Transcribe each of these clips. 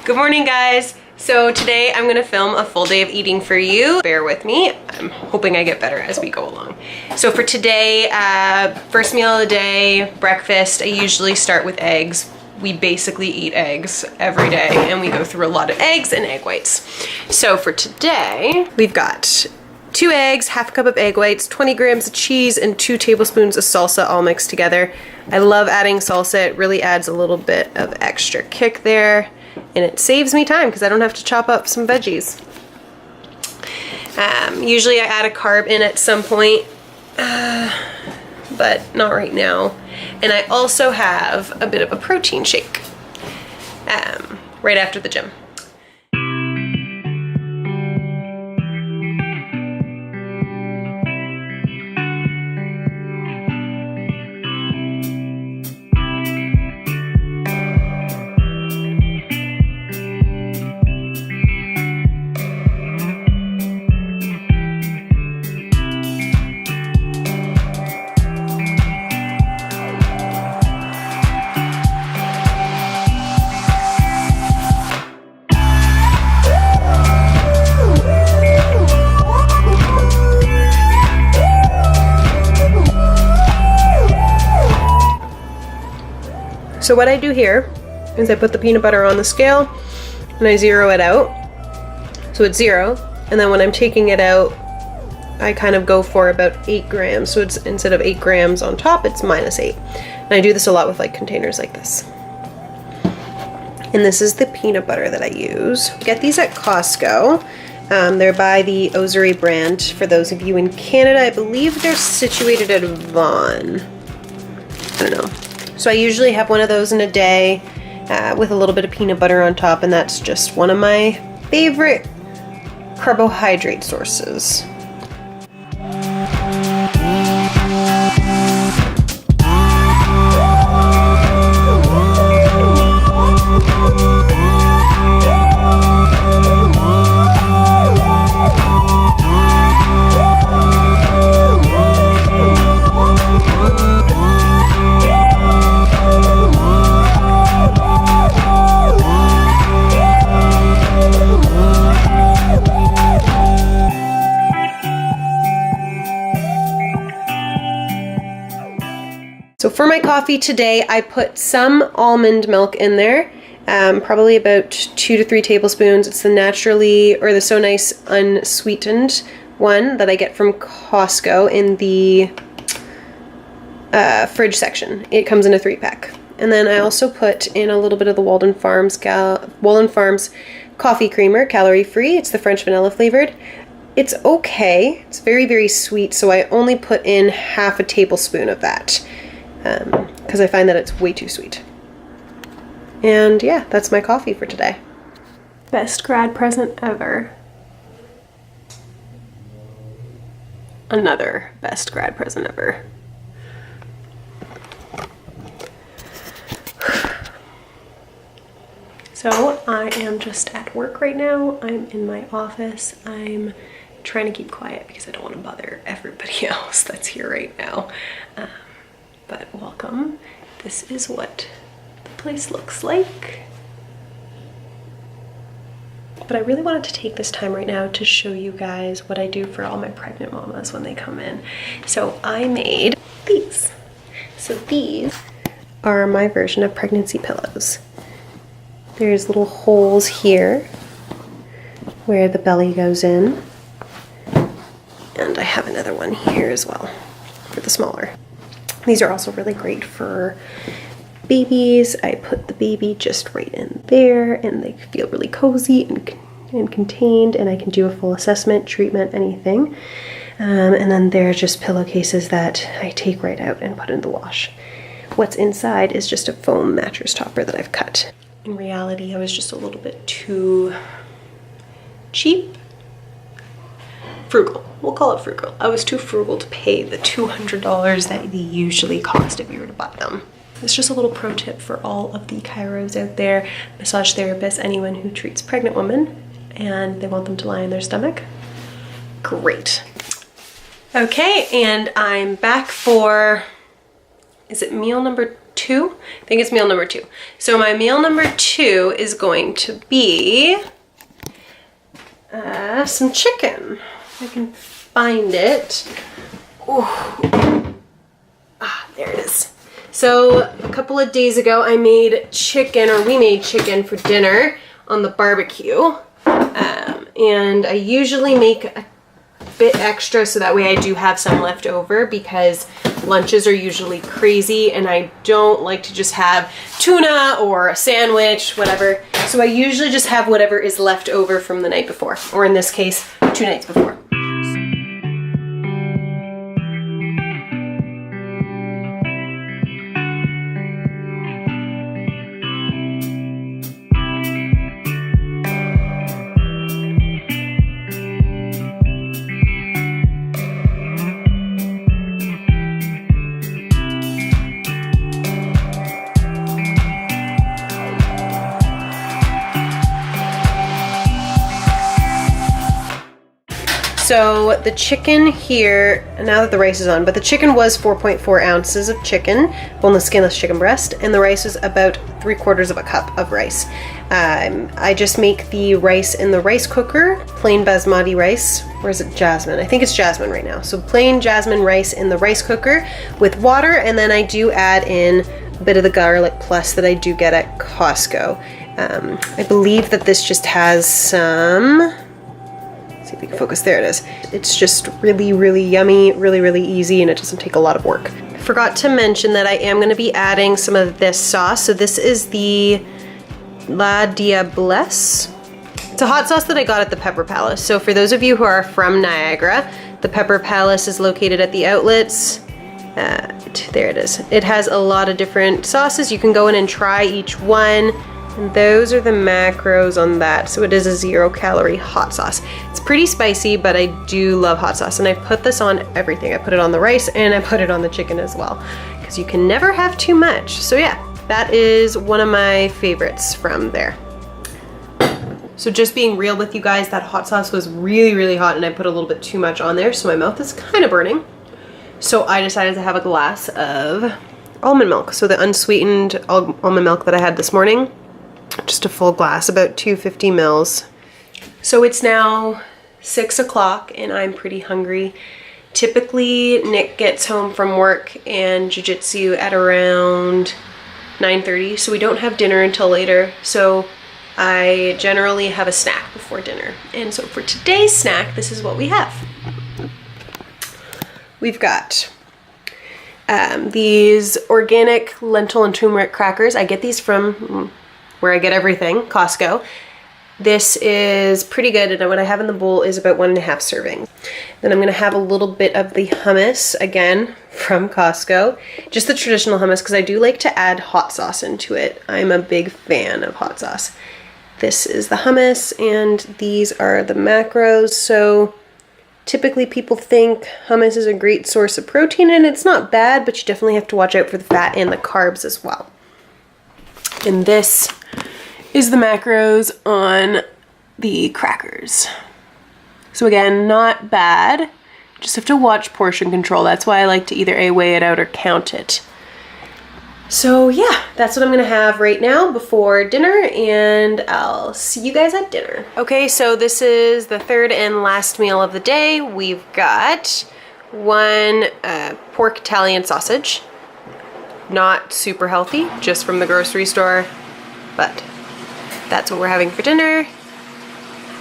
Good morning, guys. So today I'm gonna film a full day of eating for you. Bear with me. I'm hoping I get better as we go along. So for today, first meal of the day, breakfast, I usually start with eggs. We basically eat eggs every day and we go through a lot of eggs and egg whites. So for today, we've got 2 eggs, half a cup of egg whites, 20 grams of cheese, and 2 tablespoons of salsa all mixed together. I love adding salsa. It really adds a little bit of extra kick there. And it saves me time because I don't have to chop up some veggies. Usually I add a carb in at some point, but not right now. And I also have a bit of a protein shake right after the gym. So what I do here is I put the peanut butter on the scale and I zero it out. So it's 0. And then when I'm taking it out, I kind of go for about 8 grams. So it's instead of 8 grams on top, it's -8. And I do this a lot with like containers like this. And this is the peanut butter that I use. Get these at Costco. They're by the Ozuri brand. For those of you in Canada, I believe they're situated at Vaughan. I don't know. So I usually have one of those in a day with a little bit of peanut butter on top, and that's just one of my favorite carbohydrate sources. So for my coffee today, I put some almond milk in there, probably about 2 to 3 tablespoons. It's the naturally, or the So Nice unsweetened one that I get from Costco in the fridge section. It comes in a 3-pack. And then I also put in a little bit of the Walden Farms coffee creamer, calorie-free. It's the French vanilla flavored. It's okay. It's very, very sweet, so I only put in half a tablespoon of that. Because I find that it's way too sweet. And yeah, that's my coffee for today. Best grad present ever. Another best grad present ever. So I am just at work right now. I'm in my office. I'm trying to keep quiet because I don't want to bother everybody else that's here right now. But welcome. This is what the place looks like. But I really wanted to take this time right now to show you guys what I do for all my pregnant mamas when they come in. So I made these. So these are my version of pregnancy pillows. There's little holes here where the belly goes in. And I have another one here as well for the smaller. These are also really great for babies. I put the baby just right in there and they feel really cozy and contained, and I can do a full assessment, treatment, anything. And then they're just pillowcases that I take right out and put in the wash. What's inside is just a foam mattress topper that I've cut. In reality, I was just a little bit too cheap. Frugal. We'll call it frugal. I was too frugal to pay the $200 that they usually cost if you were to buy them. It's just a little pro tip for all of the chiros out there, massage therapists, anyone who treats pregnant women and they want them to lie on their stomach. Great. Okay, and I'm back for, is it meal number 2? 2. I think it's meal number 2. So my meal number 2 is going to be some chicken. If I can find it. Ooh. Ah, there it is. So a couple of days ago I made chicken, or we made chicken for dinner on the barbecue. And I usually make a bit extra so that way I do have some left over, because lunches are usually crazy and I don't like to just have tuna or a sandwich, whatever. So I usually just have whatever is left over from the night before, or in this case, 2 nights before. So the chicken here, now that the rice is on, but the chicken was 4.4 ounces of chicken, boneless, skinless chicken breast, and the rice was about 3/4 of a cup of rice. I just make the rice in the rice cooker, plain basmati rice, or is it jasmine? I think it's jasmine right now. So plain jasmine rice in the rice cooker with water, and then I do add in a bit of the garlic plus that I do get at Costco. I believe that this just has some... See if we can focus. There it is. It's just really, really yummy, really, really easy, and it doesn't take a lot of work. I forgot to mention that I am going to be adding some of this sauce. So this is the La Diablesse. It's a hot sauce that I got at the Pepper Palace. So for those of you who are from Niagara, the Pepper Palace is located at the outlets. There it is. It has a lot of different sauces. You can go in and try each one. And those are the macros on that. So it is a 0-calorie hot sauce. It's pretty spicy, but I do love hot sauce. And I put this on everything. I put it on the rice and I put it on the chicken as well, because you can never have too much. So yeah, that is one of my favorites from there. So just being real with you guys, that hot sauce was really, really hot and I put a little bit too much on there. So my mouth is kind of burning. So I decided to have a glass of almond milk. So the unsweetened almond milk that I had this morning. Just a full glass, about 250 mils. So it's now 6 o'clock and I'm pretty hungry. Typically Nick gets home from work and jiu-jitsu at around 9:30, so we don't have dinner until later. So I generally have a snack before dinner. And so for today's snack, this is what we have. We've got these organic lentil and turmeric crackers. I get these from where I get everything, Costco. This is pretty good, and what I have in the bowl is about 1.5 servings. Then I'm gonna have a little bit of the hummus, again, from Costco. Just the traditional hummus, because I do like to add hot sauce into it. I'm a big fan of hot sauce. This is the hummus, and these are the macros. So typically people think hummus is a great source of protein, and it's not bad, but you definitely have to watch out for the fat and the carbs as well. And this is the macros on the crackers. So again, not bad. Just have to watch portion control. That's why I like to either A, weigh it out or count it. So yeah, that's what I'm gonna have right now before dinner, and I'll see you guys at dinner. Okay, so this is the third and last meal of the day. We've got one pork Italian sausage. Not super healthy, just from the grocery store, but that's what we're having for dinner.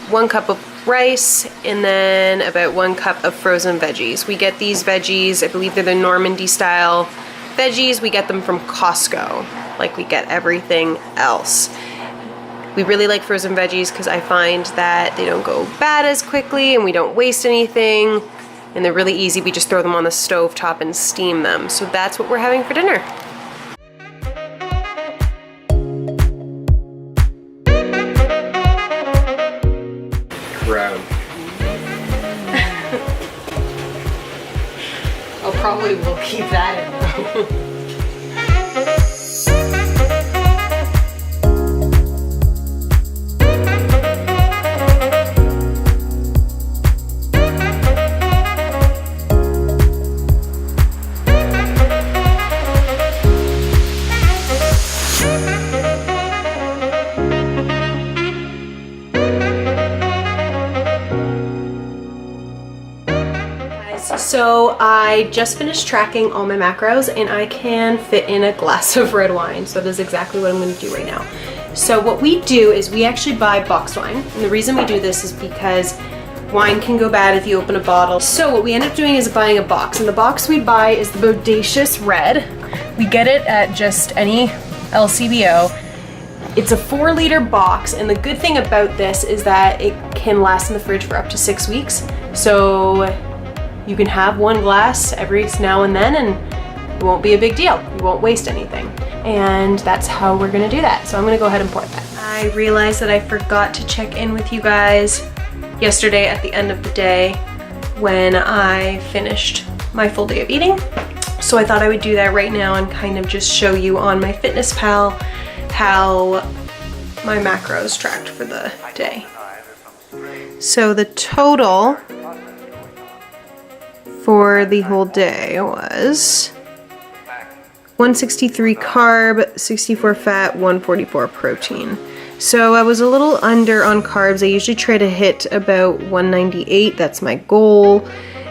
1 cup of rice, and then about 1 cup of frozen veggies. We get these veggies, I believe they're the Normandy style veggies. We get them from Costco, like we get everything else. We really like frozen veggies because I find that they don't go bad as quickly and we don't waste anything. And they're really easy. We just throw them on the stove top and steam them. So that's what we're having for dinner. Crowd. I'll probably will keep that in. So I just finished tracking all my macros and I can fit in a glass of red wine. So that is exactly what I'm gonna do right now. So what we do is we actually buy boxed wine. And the reason we do this is because wine can go bad if you open a bottle. So what we end up doing is buying a box. And the box we buy is the Bodacious Red. We get it at just any LCBO. It's a 4-liter box, and the good thing about this is that it can last in the fridge for up to 6 weeks. So you can have one glass every now and then and it won't be a big deal. You won't waste anything. And that's how we're gonna do that. So I'm gonna go ahead and pour that. I realized that I forgot to check in with you guys yesterday at the end of the day when I finished my full day of eating. So I thought I would do that right now and kind of just show you on my MyFitnessPal how my macros tracked for the day. So the total for the whole day was 163 carb, 64 fat, 144 protein. So I was a little under on carbs. I usually try to hit about 198, that's my goal.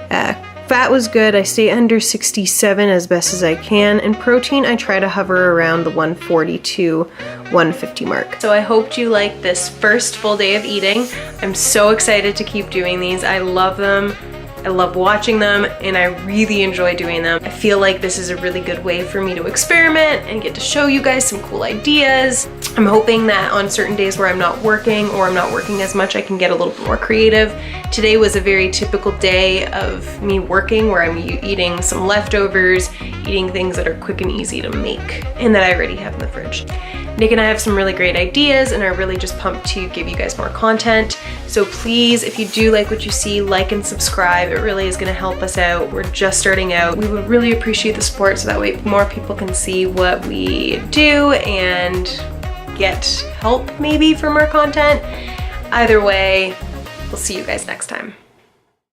Fat was good, I stay under 67 as best as I can, and protein I try to hover around the 140 to 150 mark. So I hope you like this first full day of eating. I'm so excited to keep doing these. I love them. I love watching them and I really enjoy doing them. I feel like this is a really good way for me to experiment and get to show you guys some cool ideas. I'm hoping that on certain days where I'm not working or I'm not working as much, I can get a little bit more creative. Today was a very typical day of me working where I'm eating some leftovers, eating things that are quick and easy to make and that I already have in the fridge. Nick and I have some really great ideas and are really just pumped to give you guys more content. So please, if you do like what you see, like and subscribe. It really is gonna help us out. We're just starting out. We would really appreciate the support so that way more people can see what we do and get help maybe from our content. Either way, we'll see you guys next time.